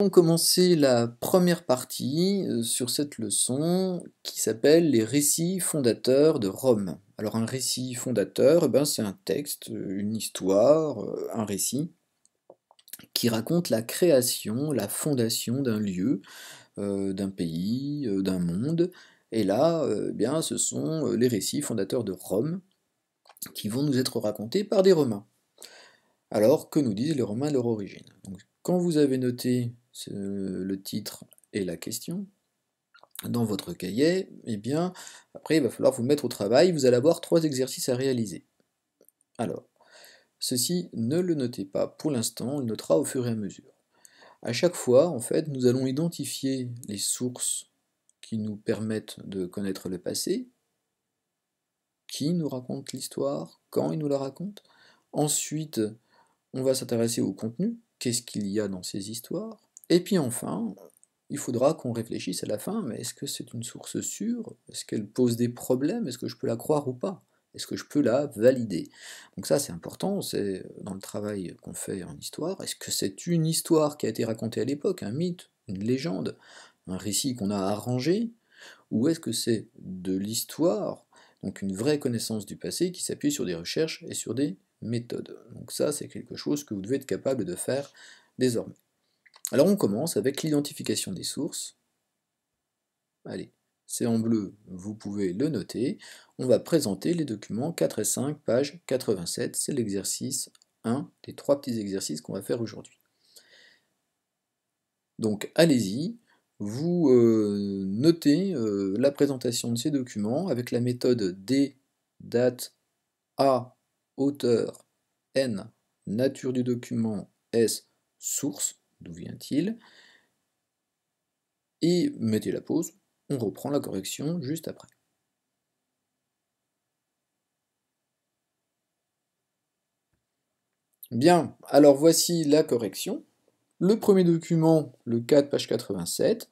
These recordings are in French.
On va commencer la première partie sur cette leçon qui s'appelle les récits fondateurs de Rome. Alors un récit fondateur, c'est un texte, une histoire, un récit qui raconte la création, la fondation d'un lieu, d'un pays, d'un monde. Et là, ce sont les récits fondateurs de Rome qui vont nous être racontés par des Romains. Alors, que nous disent les Romains à leur origine? Donc, quand vous avez noté le titre et la question dans votre cahier, après il va falloir vous mettre au travail, vous allez avoir 3 exercices à réaliser. Alors, ceci, ne le notez pas pour l'instant, on le notera au fur et à mesure. À chaque fois, en fait, nous allons identifier les sources qui nous permettent de connaître le passé, qui nous raconte l'histoire, quand il nous la raconte. Ensuite, on va s'intéresser au contenu, qu'est-ce qu'il y a dans ces histoires. Et puis enfin, il faudra qu'on réfléchisse à la fin, mais est-ce que c'est une source sûre? Est-ce qu'elle pose des problèmes? Est-ce que je peux la croire ou pas? Est-ce que je peux la valider? Donc ça c'est important, c'est dans le travail qu'on fait en histoire. Est-ce que c'est une histoire qui a été racontée à l'époque, un mythe, une légende, un récit qu'on a arrangé? Ou est-ce que c'est de l'histoire, donc une vraie connaissance du passé qui s'appuie sur des recherches et sur des méthodes? Donc ça, c'est quelque chose que vous devez être capable de faire désormais. Alors on commence avec l'identification des sources. Allez, c'est en bleu, vous pouvez le noter. On va présenter les documents 4 et 5, page 87. C'est l'exercice 1, des 3 petits exercices qu'on va faire aujourd'hui. Donc allez-y, vous notez la présentation de ces documents avec la méthode D, date, A, auteur, N, nature du document, S, source, d'où vient-il, et mettez la pause, on reprend la correction juste après. Bien, alors voici la correction. Le premier document, le 4, page 87,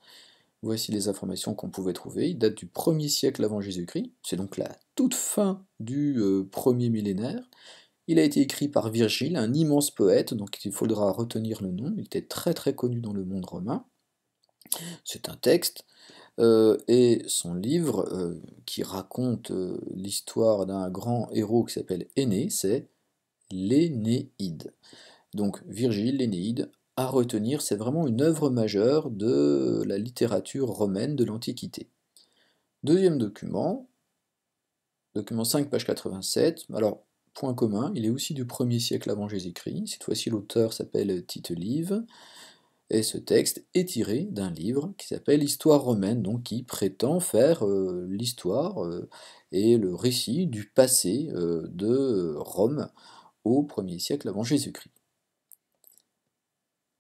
voici les informations qu'on pouvait trouver. Il date du 1er siècle avant Jésus-Christ, c'est donc la toute fin du premier millénaire. Il a été écrit par Virgile, un immense poète, donc il faudra retenir le nom. Il était très très connu dans le monde romain. C'est un texte, et son livre, qui raconte l'histoire d'un grand héros qui s'appelle Énée, c'est l'Énéide. Donc Virgile, l'Énéide, à retenir, c'est vraiment une œuvre majeure de la littérature romaine de l'Antiquité. Deuxième document 5, page 87. Alors, point commun, il est aussi du 1er siècle avant Jésus-Christ. Cette fois-ci, l'auteur s'appelle Tite-Live. Et ce texte est tiré d'un livre qui s'appelle Histoire romaine, donc qui prétend faire l'histoire et le récit du passé de Rome au 1er siècle avant Jésus-Christ.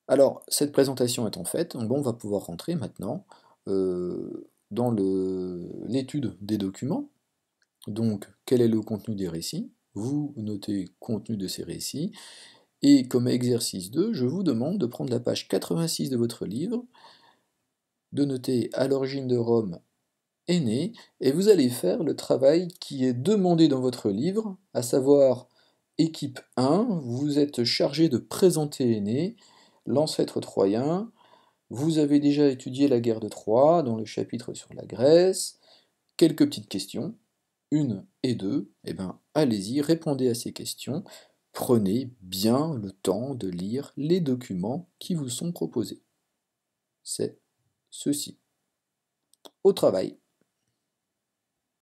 Alors, cette présentation étant faite, on va pouvoir rentrer maintenant dans l'étude des documents. Donc, quel est le contenu des récits? Vous notez contenu de ces récits. Et comme exercice 2, je vous demande de prendre la page 86 de votre livre, de noter à l'origine de Rome Énée, et vous allez faire le travail qui est demandé dans votre livre, à savoir équipe 1, vous êtes chargé de présenter Énée, l'ancêtre troyen. Vous avez déjà étudié la guerre de Troie dans le chapitre sur la Grèce. Quelques petites questions, 1 et 2, allez-y, répondez à ces questions. Prenez bien le temps de lire les documents qui vous sont proposés. C'est ceci. Au travail.